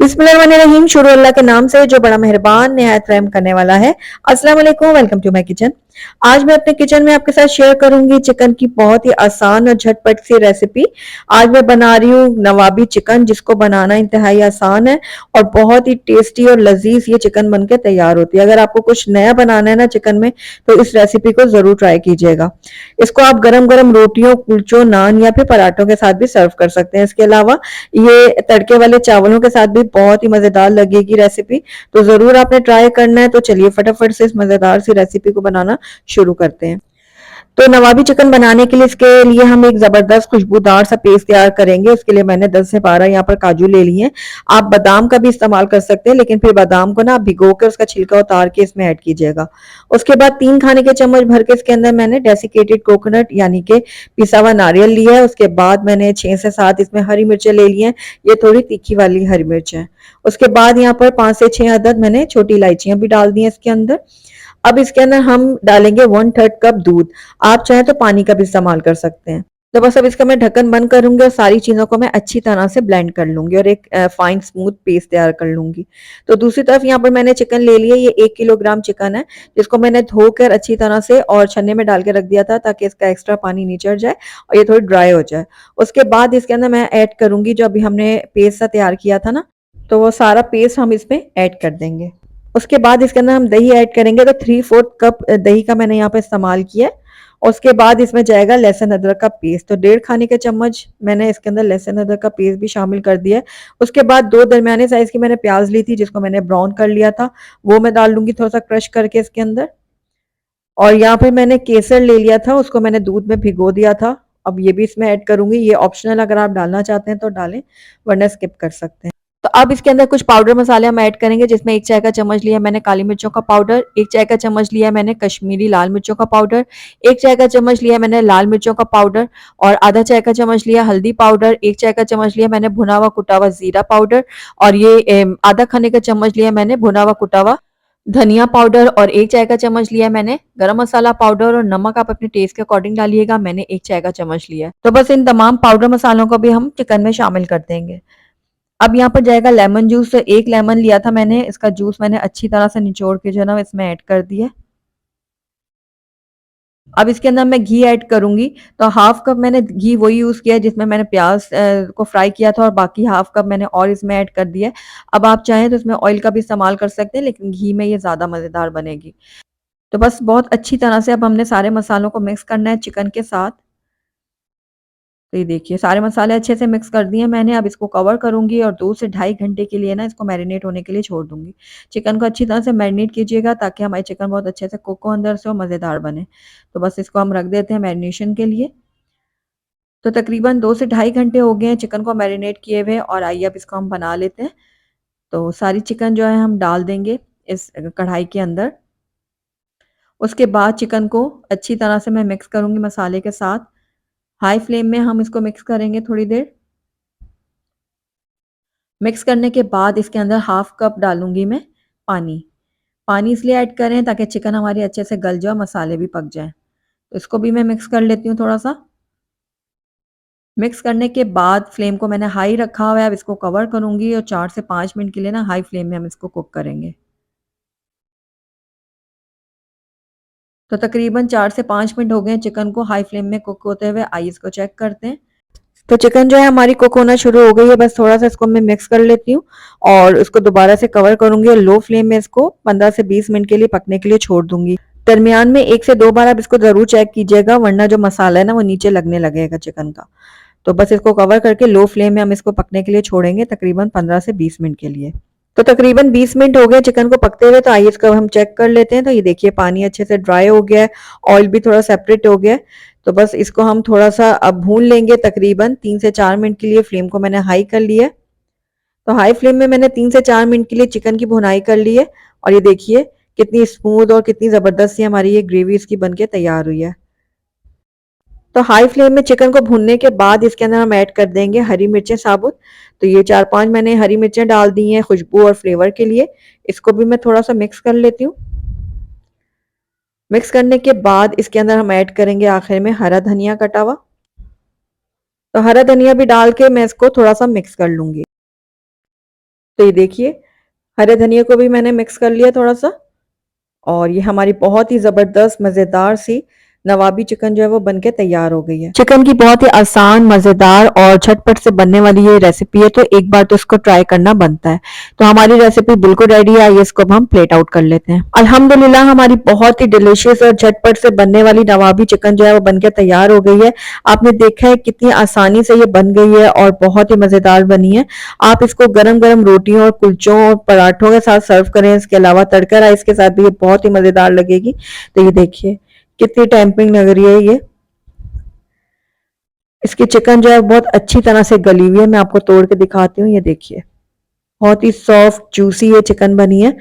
बिस्मिल्लाहिर्रहमानिर्रहीम। शुरू अल्लाह के नाम से जो बड़ा मेहरबान निहायत रहम करने वाला है। अस्सलाम वालेकुम, वेलकम टू माय किचन। आज मैं अपने किचन में आपके साथ शेयर करूंगी चिकन की बहुत ही आसान और झटपट सी रेसिपी। आज मैं बना रही हूँ नवाबी चिकन, जिसको बनाना इंतहाई आसान है और बहुत ही टेस्टी और लजीज ये चिकन बनके तैयार होती है। अगर आपको कुछ नया बनाना है ना चिकन में, तो इस रेसिपी को जरूर ट्राई कीजिएगा। इसको आप गरम गरम रोटियों, कुलचों, नान या फिर पराठों के साथ भी सर्व कर सकते हैं। इसके अलावा ये तड़के वाले चावलों के साथ भी बहुत ही मजेदार लगेगी रेसिपी। तो जरूर आपने ट्राई करना है। तो चलिए फटाफट से इस मजेदार सी रेसिपी को बनाना शुरू करते हैं। तो नवाबी चिकन बनाने के लिए इसके लिए हम एक जबरदस्त खुशबूदार सा पेस्ट तैयार करेंगे। उसके लिए मैंने 10 से 12 यहाँ पर काजू ले लिए हैं। आप बादाम का भी इस्तेमाल कर सकते हैं, लेकिन फिर बादाम को ना आप भिगो कर उसका छिलका उतार के इसमें ऐड कीजिएगा। उसके बाद 3 खाने के चम्मच भर के इसके अंदर मैंने डेसिकेटेड कोकोनट यानी कि पिसा हुआ नारियल लिया है। उसके बाद मैंने 6 से 7 इसमें हरी मिर्चें ले ली हैं। ये थोड़ी तीखी वाली हरी मिर्च है। उसके बाद यहाँ पर 5 से 6 अदद मैंने छोटी इलायचियां भी डाल दी हैं इसके अंदर। अब इसके अंदर हम डालेंगे 1/3 कप दूध। आप चाहें तो पानी का भी इस्तेमाल कर सकते हैं। तो बस अब इसका मैं ढक्कन बंद करूंगी और सारी चीजों को मैं अच्छी तरह से ब्लेंड कर लूंगी और एक फाइन स्मूथ पेस्ट तैयार कर लूंगी। तो दूसरी तरफ यहाँ पर मैंने चिकन ले लिया। ये 1 किलोग्राम चिकन है, जिसको मैंने धोकर अच्छी तरह से और छन्ने में डाल के रख दिया था, ताकि इसका एक्स्ट्रा पानी निचर जाए और ये थोड़ी ड्राई हो जाए। उसके बाद इसके अंदर मैं ऐड करूंगी जो अभी हमने पेस्ट सा तैयार किया था ना, तो वो सारा पेस्ट हम इसमें ऐड कर देंगे। उसके बाद इसके अंदर हम दही ऐड करेंगे। तो 3/4 कप दही का मैंने यहाँ पे इस्तेमाल किया है। उसके बाद इसमें जाएगा लहसुन अदरक का पेस्ट। तो 1.5 खाने के चम्मच मैंने इसके अंदर लहसुन अदरक का पेस्ट भी शामिल कर दिया है। उसके बाद 2 दरमियाने साइज की मैंने प्याज ली थी, जिसको मैंने ब्राउन कर लिया था, वो मैं डाल लूंगी थोड़ा सा क्रश करके इसके अंदर। और यहाँ पे मैंने केसर ले लिया था, उसको मैंने दूध में भिगो दिया था। अब ये भी इसमें ऐड करूंगी। ये ऑप्शनल, अगर आप डालना चाहते हैं तो डालें, वरना स्किप कर सकते हैं। तो अब इसके अंदर कुछ पाउडर मसाले हम ऐड करेंगे, जिसमें 1 चाय का चम्मच लिया मैंने काली मिर्चों का पाउडर, 1 चाय का चम्मच लिया मैंने कश्मीरी लाल मिर्चों का पाउडर, 1 चाय का चम्मच लिया मैंने लाल मिर्चों का पाउडर और आधा चाय का चम्मच लिया हल्दी पाउडर, 1 चाय का चम्मच लिया मैंने भुना हुआ कुटा हुआ जीरा पाउडर और ये आधा खाने का चम्मच लिया मैंने भुना हुआ कुटा हुआ धनिया पाउडर और 1 चाय का चम्मच लिया मैंने गरम मसाला पाउडर और नमक आप अपने टेस्ट के अकॉर्डिंग डालिएगा। मैंने 1 चाय का चम्मच लिया है। तो बस इन तमाम पाउडर मसालों को भी हम चिकन में शामिल कर देंगे। अब यहाँ पर जाएगा लेमन जूस। तो 1 लेमन लिया था मैंने, इसका जूस मैंने अच्छी तरह से निचोड़ के जो है ना इसमें ऐड कर दिया। अब इसके अंदर मैं घी ऐड करूंगी। तो हाफ कप मैंने घी वही यूज किया है जिसमें मैंने प्याज को फ्राई किया था, और बाकी हाफ कप मैंने और इसमें ऐड कर दिया है। अब आप चाहें तो इसमें ऑयल का भी इस्तेमाल कर सकते हैं, लेकिन घी में ये ज्यादा मजेदार बनेगी। तो बस बहुत अच्छी तरह से अब हमने सारे मसालों को मिक्स करना है चिकन के साथ। तो ये देखिए सारे मसाले अच्छे से मिक्स कर दिए मैंने। अब इसको कवर करूंगी और 2 से ढाई घंटे के लिए ना इसको मैरिनेट होने के लिए छोड़ दूंगी। चिकन को अच्छी तरह से मैरिनेट कीजिएगा, ताकि हमारी चिकन बहुत अच्छे से कुक हो अंदर से और मज़ेदार बने। तो बस इसको हम रख देते हैं मैरिनेशन के लिए। तो तकरीबन 2 से ढाई घंटे हो गए हैं चिकन को मैरिनेट किए हुए, और आइए अब इसको हम बना लेते हैं। तो सारी चिकन जो है हम डाल देंगे इस कढ़ाई के अंदर। उसके बाद चिकन को अच्छी तरह से मैं मिक्स करूंगी मसाले के साथ। हाई फ्लेम में हम इसको मिक्स करेंगे थोड़ी देर। मिक्स करने के बाद इसके अंदर हाफ कप डालूंगी मैं पानी। पानी इसलिए ऐड करें ताकि चिकन हमारी अच्छे से गल जाए, मसाले भी पक जाए। तो इसको भी मैं मिक्स कर लेती हूँ थोड़ा सा। मिक्स करने के बाद फ्लेम को मैंने हाई रखा हुआ है। अब इसको कवर करूंगी और 4 से 5 मिनट के लिए ना हाई फ्लेम में हम इसको कुक करेंगे। तो तकरीबन 4 से 5 मिनट हो गए चिकन को हाई फ्लेम में कुक होते हुए। आइए इसको चेक करते हैं। तो चिकन जो है हमारी कुक होना शुरू हो गई है। बस थोड़ा सा इसको मैं मिक्स कर लेती हूँ और इसको दोबारा से कवर करूंगी और लो फ्लेम में इसको 15 से 20 मिनट के लिए पकने के लिए छोड़ दूंगी। दरमियान में 1 से 2 बार आप इसको जरूर चेक कीजिएगा, वरना जो मसाला है ना वो नीचे लगने लगेगा चिकन का। तो बस इसको कवर करके लो फ्लेम में हम इसको पकने के लिए छोड़ेंगे तकरीबन 15 से 20 मिनट के लिए। तो तकरीबन 20 मिनट हो गए चिकन को पकते हुए। तो आइए इसको हम चेक कर लेते हैं। तो ये देखिए पानी अच्छे से ड्राई हो गया है, ऑयल भी थोड़ा सेपरेट हो गया है। तो बस इसको हम थोड़ा सा अब भून लेंगे तकरीबन 3 से 4 मिनट के लिए। फ्लेम को मैंने हाई कर लिया है। तो हाई फ्लेम में मैंने 3 से 4 मिनट के लिए चिकन की भुनाई कर ली है। और ये देखिए कितनी स्मूथ और कितनी जबरदस्त सी हमारी ये ग्रेवी इसकी बनके तैयार हुई है। तो हाई फ्लेम में चिकन को भूनने के बाद इसके अंदर हम ऐड कर देंगे हरी मिर्चें साबुत। तो ये 4-5 मैंने हरी मिर्चें डाल दी हैं खुशबू और फ्लेवर के लिए। इसको भी मैं थोड़ा सा मिक्स कर लेती हूँ। मिक्स करने के बाद इसके अंदर हम ऐड करेंगे आखिर में हरा धनिया कटा हुआ। तो हरा धनिया भी डाल के मैं इसको थोड़ा सा मिक्स कर लूंगी। तो ये देखिए, हरे धनिया को भी मैंने मिक्स कर लिया थोड़ा सा, और ये हमारी बहुत ही ज़बरदस्त मज़ेदार सी नवाबी चिकन जो है वो बनके तैयार हो गई है। चिकन की बहुत ही आसान, मज़ेदार और झटपट से बनने वाली ये रेसिपी है, तो एक बार तो इसको ट्राई करना बनता है। तो हमारी रेसिपी बिल्कुल रेडी है, आइए इसको अब हम प्लेट आउट कर लेते हैं। अल्हम्दुलिल्लाह हमारी बहुत ही डिलीशियस और झटपट से बनने वाली नवाबी चिकन जो है वो बनके तैयार हो गई है। आपने देखा है कितनी आसानी से ये बन गई है और बहुत ही मज़ेदार बनी है। आप इसको गरम-गरम रोटियों और कुलचों और पराठों के साथ सर्व करें, इसके अलावा तड़का राइस के साथ भी ये बहुत ही मज़ेदार लगेगी। तो ये देखिए कितनी टेम्पटिंग लग रही है ये। इसकी चिकन जो है बहुत अच्छी तरह से गली हुई है, मैं आपको तोड़ के दिखाती हूँ, ये देखिए बहुत ही सॉफ्ट जूसी ये चिकन बनी है।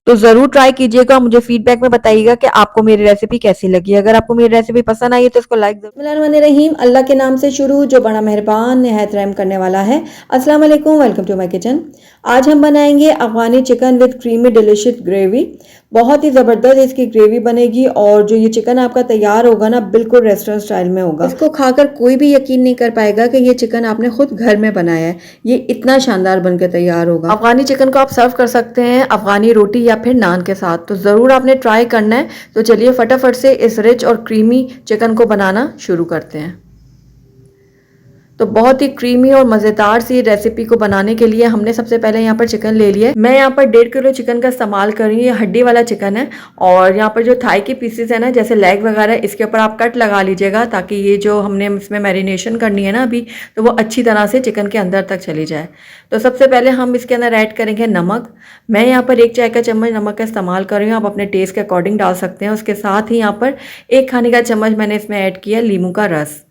तो जरूर ट्राई कीजिएगा, मुझे फीडबैक में बताइएगा कि आपको मेरी रेसिपी कैसी लगी। अगर आपको मेरी रेसिपी पसंद आई है तो इसको लाइक जरूर। बिस्मिल्लाहिर्रहमानिर्रहीम, अल्लाह के नाम से शुरू जो बड़ा मेहरबान निहायत रहम करने वाला है। अस्सलाम वालेकुम, वेलकम टू माय किचन। आज हम बनाएंगे Afghani chicken with creamy delicious gravy. बहुत ही ज़बरदस्त इसकी ग्रेवी बनेगी और जो ये चिकन आपका तैयार होगा ना, बिल्कुल रेस्टोरेंट स्टाइल में होगा। इसको खाकर कोई भी यकीन नहीं कर पाएगा कि ये चिकन आपने खुद घर में बनाया है। ये इतना शानदार बनकर तैयार होगा। अफगानी चिकन को आप सर्व कर सकते हैं अफगानी रोटी या फिर नान के साथ, तो ज़रूर आपने ट्राई करना है। तो चलिए फटाफट से इस रिच और क्रीमी चिकन को बनाना शुरू करते हैं। तो बहुत ही क्रीमी और मज़ेदार सी रेसिपी को बनाने के लिए हमने सबसे पहले यहाँ पर चिकन ले लिया है। मैं यहाँ पर 1.5 किलो चिकन का इस्तेमाल कर रही हूँ। ये हड्डी वाला चिकन है और यहाँ पर जो थाई के पीसेस है ना, जैसे लेग वगैरह, इसके ऊपर आप कट लगा लीजिएगा ताकि ये जो हमने इसमें मैरिनेशन करनी है ना अभी, तो वो अच्छी तरह से चिकन के अंदर तक चली जाए। तो सबसे पहले हम इसके अंदर ऐड करेंगे नमक। मैं यहाँ पर 1 चाय का चम्मच नमक का इस्तेमाल कर रही हूँ, आप अपने टेस्ट के अकॉर्डिंग डाल सकते हैं। उसके साथ ही यहाँ पर 1 खाने का चम्मच मैंने इसमें ऐड किया लीमू का रस।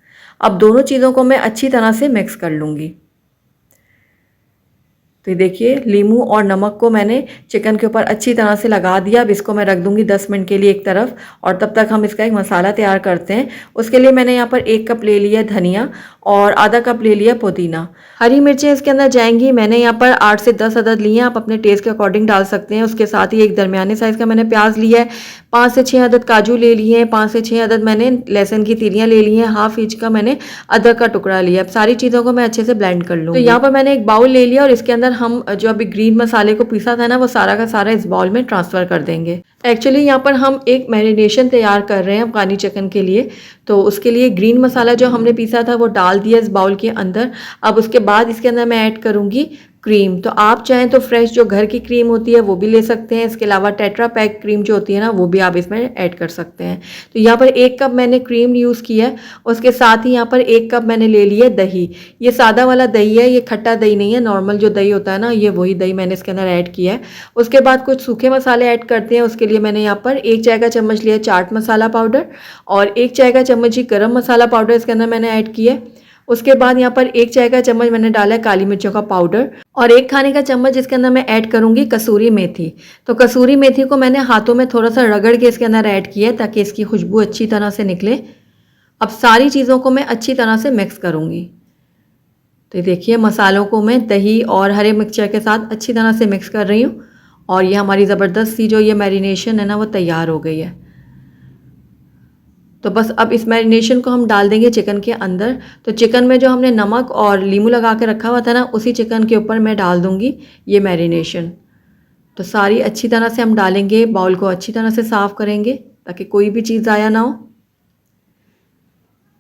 अब दोनों चीज़ों को मैं अच्छी तरह से मिक्स कर लूँगी। तो ये देखिए लीमू और नमक को मैंने चिकन के ऊपर अच्छी तरह से लगा दिया। अब इसको मैं रख दूंगी 10 मिनट के लिए एक तरफ, और तब तक हम इसका एक मसाला तैयार करते हैं। उसके लिए मैंने यहाँ पर 1 कप ले लिया धनिया और आधा कप ले लिया पुदीना। हरी मिर्चें इसके अंदर जाएंगी। मैंने यहाँ पर 8 से 10 अदद लिए हैं, आप अपने टेस्ट के अकॉर्डिंग डाल सकते हैं। उसके साथ ही एक दरमियाने साइज़ का मैंने प्याज लिया है, 5 से 6 अदद काजू ले लिए हैं, 5 से 6 अदद मैंने लहसुन की तिरियाँ ले ली हैं, हाफ इंच का मैंने अदरक का टुकड़ा लिया। अब सारी चीज़ों को मैं अच्छे से ब्लेंड कर लूँ। तो यहाँ पर मैंने एक बाउल ले लिया और इसके अंदर हम जो अभी ग्रीन मसाले को पीसा था ना, वो सारा का सारा इस बाउल में ट्रांसफ़र कर देंगे। एक्चुअली यहाँ पर हम एक मैरिनेशन तैयार कर रहे हैं अफगानी चिकन के लिए, तो उसके लिए ग्रीन मसाला जो हमने पीसा था वो डाल दिया इस बाउल के अंदर। अब उसके बाद इसके अंदर मैं ऐड करूँगी क्रीम। तो आप चाहें तो फ्रेश जो घर की क्रीम होती है वो भी ले सकते हैं। इसके अलावा टेट्रा पैक क्रीम जो होती है ना, वो भी आप इसमें ऐड कर सकते हैं। तो यहाँ पर 1 कप मैंने क्रीम यूज़ किया है। उसके साथ ही यहाँ पर 1 कप मैंने ले लिया दही। ये सादा वाला दही है, ये खट्टा दही नहीं है, नॉर्मल जो दही होता है ना, ये वही दही मैंने इसके अंदर ऐड किया है। उसके बाद कुछ सूखे मसाले ऐड करते हैं। उसके लिए मैंने यहाँ पर 1 चाय का चम्मच लिया चाट मसाला पाउडर और 1 चाय का चम्मच ही गरम मसाला पाउडर इसके अंदर मैंने ऐड किया है। उसके बाद यहाँ पर 1 चाय का चम्मच मैंने डाला है काली मिर्चों का पाउडर और 1 खाने का चम्मच इसके अंदर मैं ऐड करूंगी कसूरी मेथी। तो कसूरी मेथी को मैंने हाथों में थोड़ा सा रगड़ के इसके अंदर ऐड किया है ताकि इसकी खुशबू अच्छी तरह से निकले। अब सारी चीज़ों को मैं अच्छी तरह से मिक्स करूंगी। तो देखिए मसालों को मैं दही और हरे मिक्सचर के साथ अच्छी तरह से मिक्स कर रही हूँ और ये हमारी ज़बरदस्त सी जो ये मैरिनेशन है ना, वो तैयार हो गई है। तो बस अब इस मैरिनेशन को हम डाल देंगे चिकन के अंदर। तो चिकन में जो हमने नमक और नींबू लगा के रखा हुआ था ना, उसी चिकन के ऊपर मैं डाल दूंगी ये मैरिनेशन। तो सारी अच्छी तरह से हम डालेंगे, बाउल को अच्छी तरह से साफ़ करेंगे ताकि कोई भी चीज़ ज़ाया ना हो।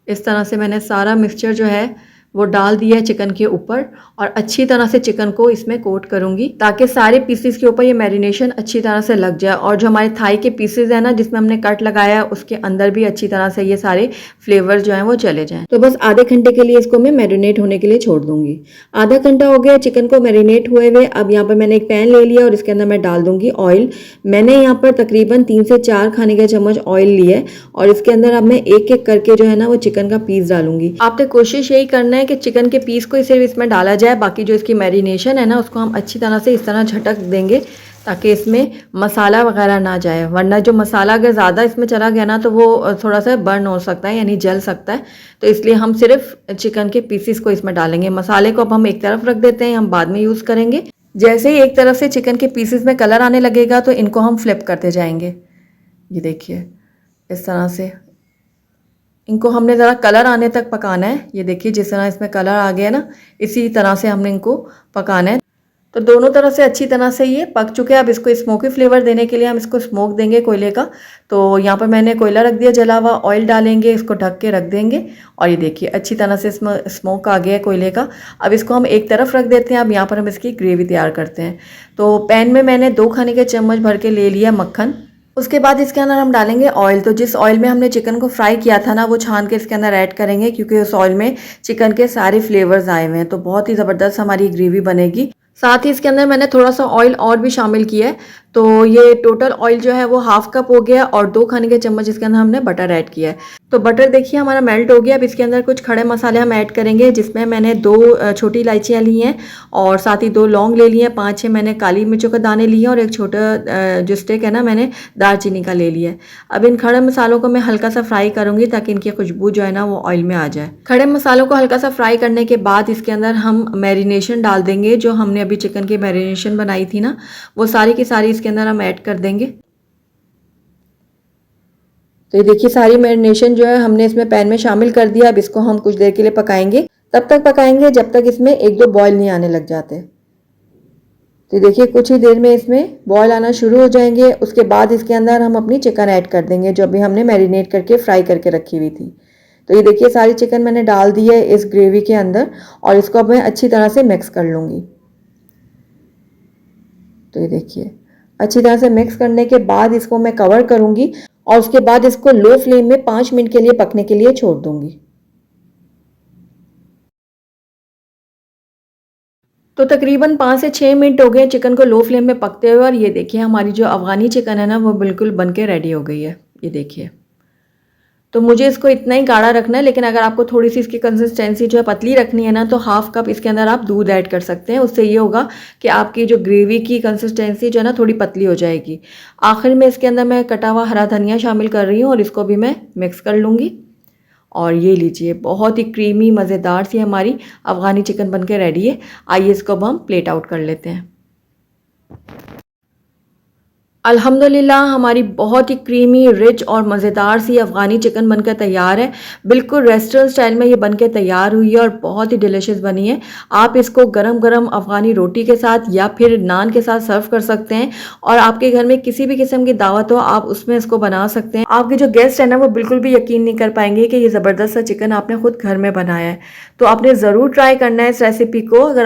इस तरह से मैंने सारा मिक्सचर जो है वो डाल दिया है चिकन के ऊपर और अच्छी तरह से चिकन को इसमें कोट करूंगी ताकि सारे पीसेस के ऊपर ये मैरिनेशन अच्छी तरह से लग जाए और जो हमारे थाई के पीसेस है ना, जिसमें हमने कट लगाया है, उसके अंदर भी अच्छी तरह से ये सारे फ्लेवर जो हैं वो चले जाएं। तो बस आधे घंटे के लिए इसको मैं मैरिनेट होने के लिए छोड़ दूंगी। आधा घंटा हो गया चिकन को मैरिनेट हुए हुए। अब यहाँ पर मैंने एक पैन ले लिया और इसके अंदर मैं डाल दूंगी ऑयल। मैंने यहाँ पर तकरीबन 3 से 4 खाने का चम्मच ऑयल लिया है और इसके अंदर अब मैं एक एक करके जो है ना वो चिकन का पीस डालूंगी। आपने कोशिश यही करना है कि चिकन के पीस को सिर्फ इसमें डाला जाए, बाकी जो इसकी मैरिनेशन है ना उसको हम अच्छी तरह से इस तरह झटक देंगे ताकि इसमें मसाला वगैरह ना जाए, वरना जो मसाला अगर ज़्यादा इसमें चला गया ना तो वो थोड़ा सा बर्न हो सकता है, यानी जल सकता है। तो इसलिए हम सिर्फ चिकन के पीसीस को इसमें डालेंगे। मसाले को अब हम एक तरफ रख देते हैं, हम बाद में यूज़ करेंगे। जैसे ही एक तरफ से चिकन के पीसीस में कलर आने लगेगा तो इनको हम फ्लिप करते जाएंगे। ये देखिए इस तरह से इनको हमने ज़रा कलर आने तक पकाना है। ये देखिए जिस तरह इसमें कलर आ गया ना, इसी तरह से हमने इनको पकाना है। तो दोनों तरफ से अच्छी तरह से ये पक चुके हैं। अब इसको स्मोकी फ्लेवर देने के लिए हम इसको स्मोक देंगे कोयले का। तो यहाँ पर मैंने कोयला रख दिया जला हुआ, ऑयल डालेंगे, इसको ढक के रख देंगे और ये देखिए अच्छी तरह से इसमें स्मोक आ गया है कोयले का। अब इसको हम एक तरफ रख देते हैं। अब यहाँ पर हम इसकी ग्रेवी तैयार करते हैं। तो पैन में मैंने 2 खाने के चम्मच भर के ले लिया मक्खन। उसके बाद इसके अंदर हम डालेंगे ऑयल। तो जिस ऑयल में हमने चिकन को फ्राई किया था ना, वो छान के इसके अंदर ऐड करेंगे, क्योंकि उस ऑयल में चिकन के सारे फ्लेवर्स आए हुए हैं। तो बहुत ही ज़बरदस्त हमारी ग्रेवी बनेगी। साथ ही इसके अंदर मैंने थोड़ा सा ऑयल और भी शामिल किया है। तो ये टोटल ऑयल जो है वो हाफ कप हो गया और 2 खाने के चम्मच इसके अंदर हमने बटर ऐड किया है। तो बटर देखिए हमारा मेल्ट हो गया। अब इसके अंदर कुछ खड़े मसाले हम ऐड करेंगे, जिसमें मैंने 2 छोटी इलायचियाँ ली हैं और साथ ही 2 लौंग ले लिए हैं, 5-6 मैंने काली मिर्चों का दाने लिए हैं और एक छोटा जो स्टिक है ना, मैंने दालचीनी का ले लिया है। अब इन खड़े मसालों को मैं हल्का सा फ्राई करूंगी ताकि इनकी खुशबू जो है ना वो ऑयल में आ जाए। खड़े मसालों को हल्का सा फ्राई करने के बाद इसके अंदर हम मैरिनेशन डाल देंगे। जो हमने अभी चिकन की मैरिनेशन बनाई थी ना, वो सारी की सारी इसके अंदर हम ऐड कर देंगे। तो ये देखिए सारी मैरिनेशन जो है हमने इसमें पैन में शामिल कर दिया। अब इसको हम कुछ देर के लिए पकाएंगे। तब तक पकाएंगे जब तक इसमें 1-2 बॉयल नहीं आने लग जाते। तो देखिए कुछ ही देर में इसमें बॉयल आना शुरू हो जाएंगे। उसके बाद इसके अंदर हम अपनी चिकन ऐड कर देंगे, जो अभी हमने मैरिनेट करके फ्राई करके रखी हुई थी। तो ये देखिए सारी चिकन मैंने डाल दी है इस ग्रेवी के अंदर और इसको अब मैं अच्छी तरह से मिक्स कर लूँगी। तो ये देखिए अच्छी तरह से मिक्स करने के बाद इसको मैं कवर करूँगी और उसके बाद इसको लो फ्लेम में 5 मिनट के लिए पकने के लिए छोड़ दूँगी। तो तकरीबन 5 से 6 मिनट हो गए चिकन को लो फ्लेम में पकते हुए और ये देखिए हमारी जो अफ़गानी चिकन है ना, वो बिल्कुल बन के रेडी हो गई है। ये देखिए। तो मुझे इसको इतना ही गाढ़ा रखना है, लेकिन अगर आपको थोड़ी सी इसकी कंसिस्टेंसी जो है पतली रखनी है ना, तो हाफ कप इसके अंदर आप दूध ऐड कर सकते हैं। उससे ये होगा कि आपकी जो ग्रेवी की कंसिस्टेंसी जो है ना थोड़ी पतली हो जाएगी। आखिर में इसके अंदर मैं कटा हुआ हरा धनिया शामिल कर रही हूँ और इसको भी मैं मिक्स कर लूँगी। और ये लीजिए बहुत ही क्रीमी मज़ेदार सी हमारी अफ़गानी चिकन बन के रेडी है। आइए इसको अब हम प्लेट आउट कर लेते हैं। अल्हम्दुलिल्लाह हमारी बहुत ही क्रीमी, रिच और मज़ेदार सी अफ़गानी चिकन बनकर तैयार है। बिल्कुल रेस्टोरेंट स्टाइल में ये बनके तैयार हुई है और बहुत ही डिलीशियस बनी है। आप इसको गरम-गरम अफ़गानी रोटी के साथ या फिर नान के साथ सर्व कर सकते हैं और आपके घर में किसी भी किस्म की दावत हो, आप उसमें इसको बना सकते हैं। आपके जो गेस्ट हैं ना, वो बिल्कुल भी यकीन नहीं कर पाएंगे कि ये ज़बरदस्त सा चिकन आपने खुद घर में बनाया है। तो आपने ज़रूर ट्राई करना है इस रेसिपी को। अगर